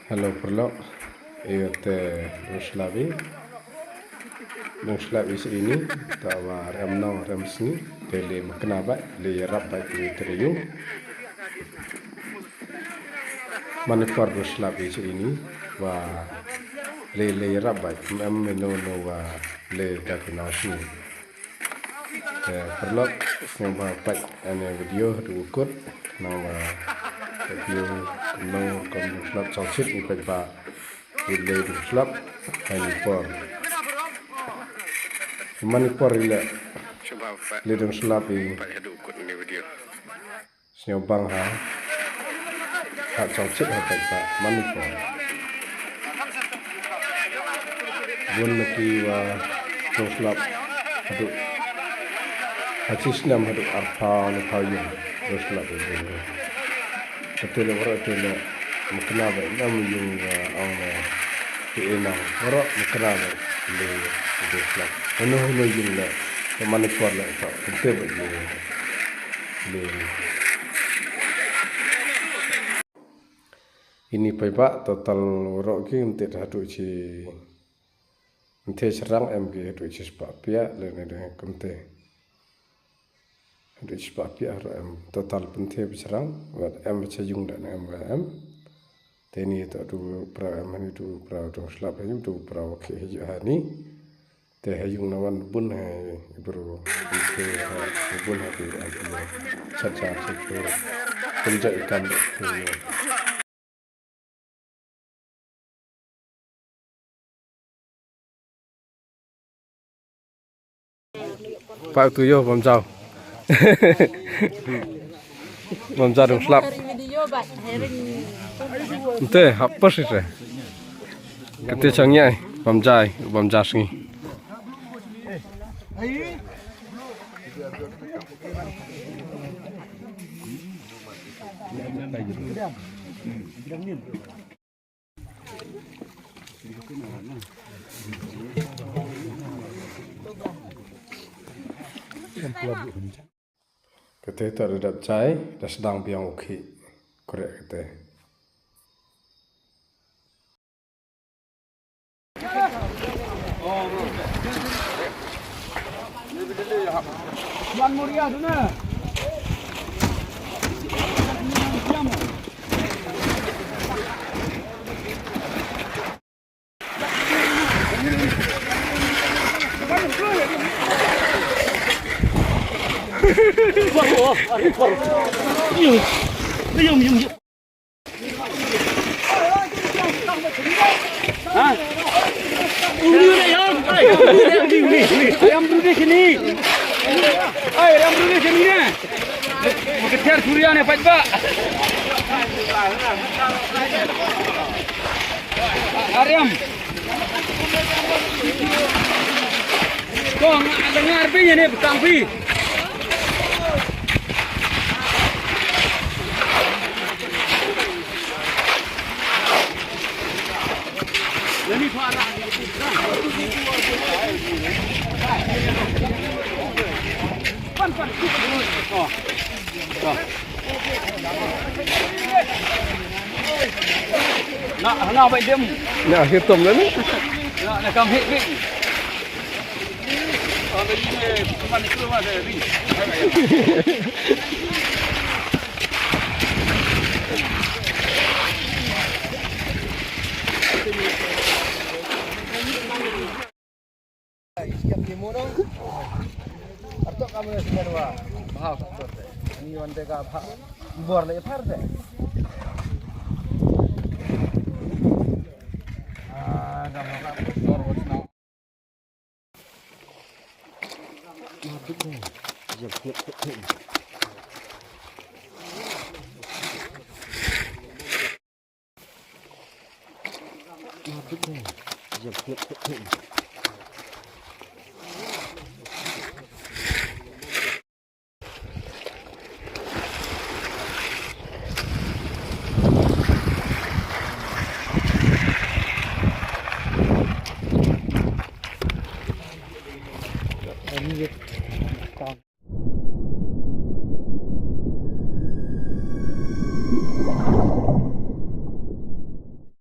Halo perlo, Nuslabi ini tawa rem sini tele kenapa le rabai teriu manipur nuslabi ini wa le rabai meno wa le kakina sini perlo ngomong baik ane video dukut nama video no nuslab sausit ukai ba le nuslab Manipur ile lidung selapi senyobang ha cocok apa pak Manipur bun lagi wa selap aduk hacis nam aduk arpa lepayu selap itu betul orang itu mungkin apa nam yung orang ina orang mungkin apa le selap Ano yung Manipur la ito penting le ini pak total rok ki untuk hadu ci untuk serang MG hadu ci sebab pia le ne kente hadu ci sebab pia total penting serang buat M cajung dan MWM teni itu du pra M itu pra do slap itu pra ke hani te hayung nawan bun hai ibro ke bun ha ke chacha se penja ikan Pak tuyo bom chào bom chào đồng slap te hấp bớt rồi cái te chẳng nhảy bom chào sing Kete tak ada cai, dah sedang biang okey, korek kete. Tuan Muria tu na. Ayam duduk sini. Ayam duduk sini ni. Kejar Suria ni Pak. Ayam. Kau dengar pinya ni petang pi. Ini suara. Pan. Oh. Nak baik dem. Nak hitam dah ni. Nak kam hit ni. Oh, ini teman itu mana ni? Siap demo dong. Atau kamu yang sudah dua. Bahau atau ini wanita kah bah. Bor lagi par deh. Dah makan bor now. Mabuk ni. Jom klip. Mabuk ni. Jom klip. Ini